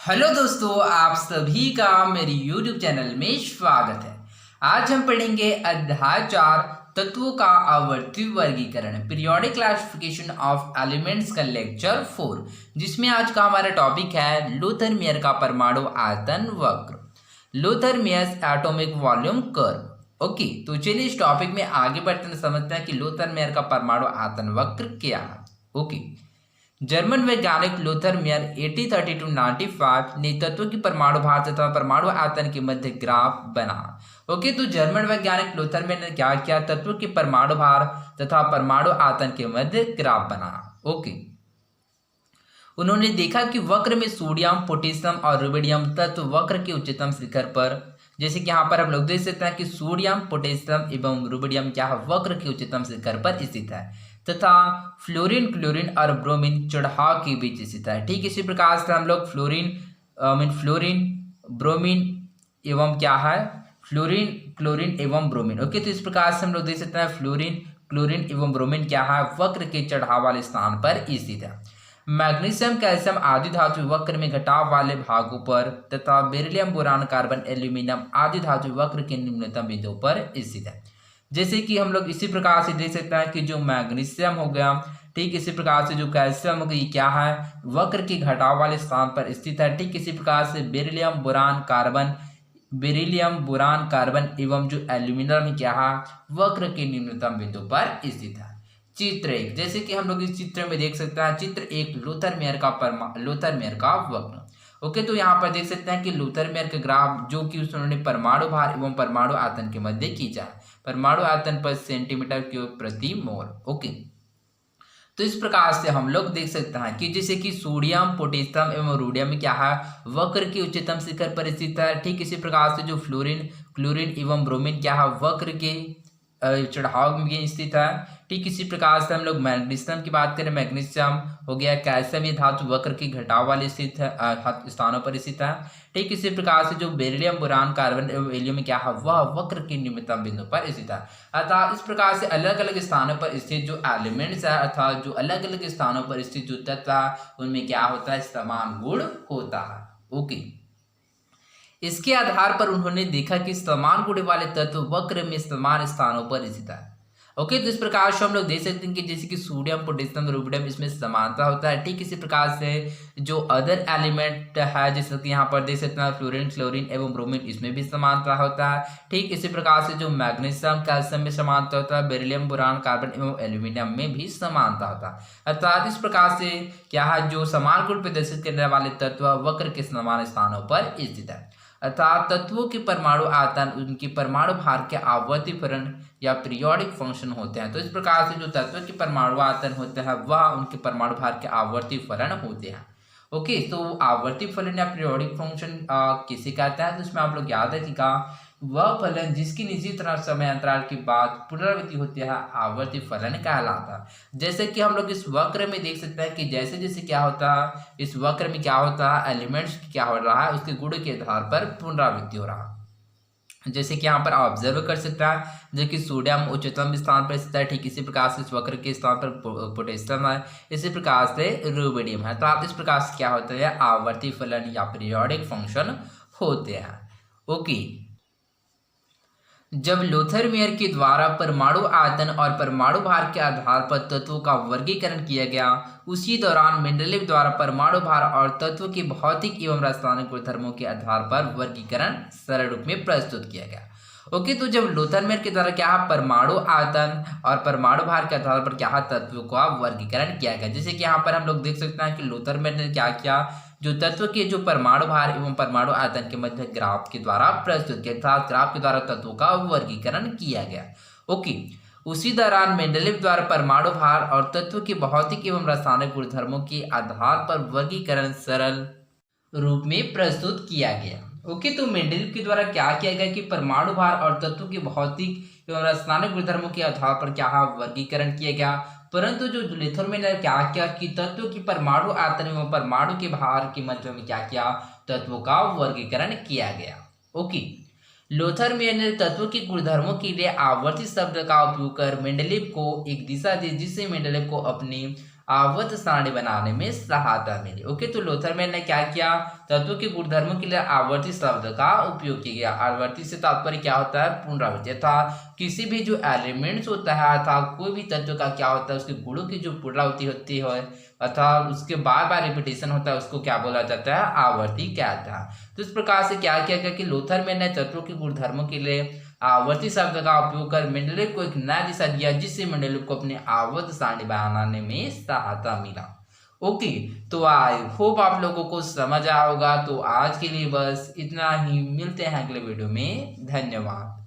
Hello दोस्तों, आप सभी का मेरे YouTube चैनल में स्वागत है। आज हम पढ़ेंगे अध्याय 4 तत्वों का आवर्ती वर्गीकरण पीरियोडिक क्लासिफिकेशन ऑफ एलिमेंट्स का लेक्चर 4, जिसमें आज का हमारा टॉपिक है लूथर-मेयर का परमाणु आयतन वक्र, Luther-Myers atomic volume curve. Okay, तो चलिए इस टॉपिक में आगे बढ़ते हैं, समझते हैं कि लूथर-मेयर का परमाणु आयतन वक्र क्या है। ओके, जर्मन वैज्ञानिक लूथर मेयर 1830-95 ने तत्व की परमाणु भार तथा परमाणु आयतन के मध्य ग्राफ बना। ओके, तो जर्मन वैज्ञानिक लूथर मेयर ने क्या किया? तत्व की परमाणु भार तथा परमाणु आयतन के मध्य ग्राफ बना। ओके, उन्होंने देखा कि वक्र में सोडियम, पोटेशियम और रुबिडियम तत्व वक्र के उच्चतम शिखर पर, जैसे कि यहाँ पर हम लोग देख सकते हैं कि सोडियम, पोटेशियम एवं रुबिडियम क्या है? वक्र के उच्चतम शिखर पर स्थित है तथा फ्लोरीन, क्लोरीन और ब्रोमीन चढ़ाव के बीच स्थित है। ठीक इसी प्रकार से हम लोग फ्लोरीन, ब्रोमीन एवं क्या है? फ्लोरीन, क्लोरीन एवं ब्रोमीन। ओके, तो इस प्रकार से हम लोग देख सकते हैं फ्लोरीन, क्लोरीन एवं ब्रोमीन क्या है? वक्र के चढ़ाव वाले स्थान पर स्थित है। मैग्नीशियम, कैल्शियम आदि धातु वक्र में घटाव वाले भागों पर तथा बेरिलियम, बोरान, कार्बन, एल्यूमिनियम आदि धातु वक्र के निम्नतम बिंदु पर स्थित है। जैसे कि हम लोग इसी प्रकार से देख सकते हैं कि जो मैग्नीशियम हो गया, ठीक इसी प्रकार से जो कैल्शियम हो गई, क्या है? वक्र के घटाव वाले स्थान पर स्थित है। ठीक इसी प्रकार से बेरिलियम, बोरान, कार्बन एवं जो एल्यूमिनियम क्या है? वक्र के निम्नतम बिंदु पर स्थित है। चित्र 1, जैसे कि हम लोग इस चित्र में देख सकते हैं, चित्र 1 लूथर मेयर का वक्र। ओके, तो यहाँ पर देख सकते हैं कि लूथर मेयर का ग्राफ जो कि उन्होंने परमाणु भार एवं परमाणु आयतन के मध्य खींचा है। परमाणु आयतन पर सेंटीमीटर क्यूब प्रति मोल। ओके, तो इस प्रकार से हम लोग देख सकते हैं कि जैसे कि सोडियम, पोटेशियम एवं रुडियम क्या है? वक्र के उच्चतम शिखर पर स्थित है। ठीक इसी प्रकार से जो फ्लोरीन, क्लोरीन एवं ब्रोमीन क्या है? वक्र के चढ़ाव में स्थित है। ठीक इसी प्रकार से हम लोग मैग्नीशियम की बात करें, मैग्नीशियम हो गया, कैल्शियम, ये धातु वक्र के घटाव वाले स्थित है स्थानों पर स्थित है। ठीक इसी प्रकार से जो बेरिलियम, बोरान, कार्बन एवं एल्यूमिनियम क्या है? वह वक्र के निम्नतम बिंदु पर स्थित है। अर्थात इस प्रकार से अलग अलग स्थानों पर स्थित जो एलिमेंट्स है, अर्थात जो अलग अलग स्थानों पर स्थित जो तत्व है, उनमें क्या होता है? समान गुण होता है। ओके, इसके आधार पर उन्होंने देखा कि समान गुण वाले तत्व वक्र में समान स्थानों पर स्थित है। ओके, तो इस प्रकार से हम लोग देख सकते हैं कि जैसे कि सोडियम, पोटेशियम, रुबिडियम इसमें समानता होता है। ठीक इसी प्रकार से जो अदर एलिमेंट है, जैसे कि यहाँ पर देख सकते हैं फ्लोरीन, क्लोरीन एवं ब्रोमीन, इसमें भी समानता होता है। ठीक इसी प्रकार से जो मैग्नीशियम, कैल्शियम में समानता होता है, बेरिलियम, बोरान, कार्बन एवं एल्यूमिनियम में भी समानता होता है। अर्थात इस प्रकार से क्या है? जो समान गुण प्रदर्शित करने वाले तत्व वक्र के समान स्थानों पर स्थित है। अर्थात तत्वों की परमाणु आयतन उनकी परमाणु भार के आवर्ती फलन या पीरियोडिक फंक्शन होते हैं। तो इस प्रकार से जो तत्व की परमाणु आयतन होते हैं वह उनके परमाणु भार के आवर्ती फलन होते हैं। ओके, तो आवर्ती फलन या पीरियोडिक फंक्शन किसे कहता है? तो इसमें आप लोग याद रखिएगा, वह फलन जिसकी निश्चित समय अंतराल के बाद पुनरावृत्ति होती है आवर्ती फलन कहलाता है। जैसे कि हम लोग इस वक्र में देख सकते हैं कि जैसे जैसे क्या होता है, इस वक्र में क्या होता है? एलिमेंट्स क्या हो रहा है? उसके गुण के आधार पर पुनरावृत्ति हो रहा है। जैसे कि यहाँ पर ऑब्जर्व कर सकता है, जो कि सोडियम उच्चतम स्थान पर स्थित है। ठीक इसी प्रकार से इस वक्र के स्थान पर पोटेशियम है, इसी प्रकार से रुबिडियम है। तो आप इस प्रकार से क्या होता है? आवर्ती फलन या पीरियोडिक फंक्शन होते हैं। ओके, जब लूथर मेयर के द्वारा परमाणु आयतन और परमाणु भार के आधार पर तत्वों का वर्गीकरण किया गया, उसी दौरान मेंडलीव द्वारा परमाणु भार और तत्व के भौतिक एवं रासायनिक गुणधर्मों के आधार पर वर्गीकरण सरल रूप में प्रस्तुत किया गया। ओके, तो जब लूथर मेयर के द्वारा क्या परमाणु आयतन और परमाणु भार के आधार पर क्या तत्वों का वर्गीकरण किया गया, जैसे कि यहाँ पर हम लोग देख सकते हैं कि लूथर मेयर ने क्या किया? जो तत्व के जो परमाणु भार एवं परमाणु आयतन के मध्य ग्राफ के द्वारा प्रस्तुत किया, अर्थात ग्राफ के द्वारा तत्वों का वर्गीकरण किया गया। ओके, उसी दौरान मेंडलीव द्वारा परमाणु भार और तत्व के भौतिक एवं रासायनिक गुणधर्मों के आधार पर वर्गीकरण सरल रूप में प्रस्तुत किया गया। ओके, तो मेंडलीव के द्वारा क्या किया गया कि परमाणु भार और तत्व के भौतिक एवं रासायनिक गुणधर्मों के आधार पर क्या वर्गीकरण किया गया। परंतु जो लूथर मेयर ने क्या किया कि तत्व की परमाणु आयतन एवं परमाणु के भार के मध्य में क्या किया? तत्वों का वर्गीकरण किया गया। ओके, लूथर मेयर ने तत्व के गुणधर्मों के लिए आवर्ती शब्द का उपयोग कर मेंडलीव को एक दिशा दी, जिससे मेंडलीव को अपनी आवर्त सारणी बनाने में सहायता मिली। ओके, तो लोथरमैन ने क्या किया, तत्व के गुणधर्मों के लिए आवर्ती शब्द का उपयोग किया गया। आवर्ती से तात्पर्य क्या होता है, पुनरावृत्ति, अर्थात किसी भी जो एलिमेंट्स होता है अर्थात कोई भी तत्व का क्या होता है, उसके गुणों की जो पुनरावृत्ति होती है अर्थात उसके बार बार रिपीटेशन होता है, उसको क्या बोला जाता है, आवर्ती कहता है। तो इस प्रकार से क्या किया गया कि लोथरमैन ने तत्वों के गुणधर्मों के लिए आवर्ती शब्द का उपयोग कर मेंडलीव को एक नया दिशा दिया, जिससे मेंडलीव को अपने आवर्त सारणी बनाने में सहायता मिला। ओके, तो आई होप आप लोगों को समझ आया होगा। तो आज के लिए बस इतना ही, मिलते हैं अगले वीडियो में। धन्यवाद।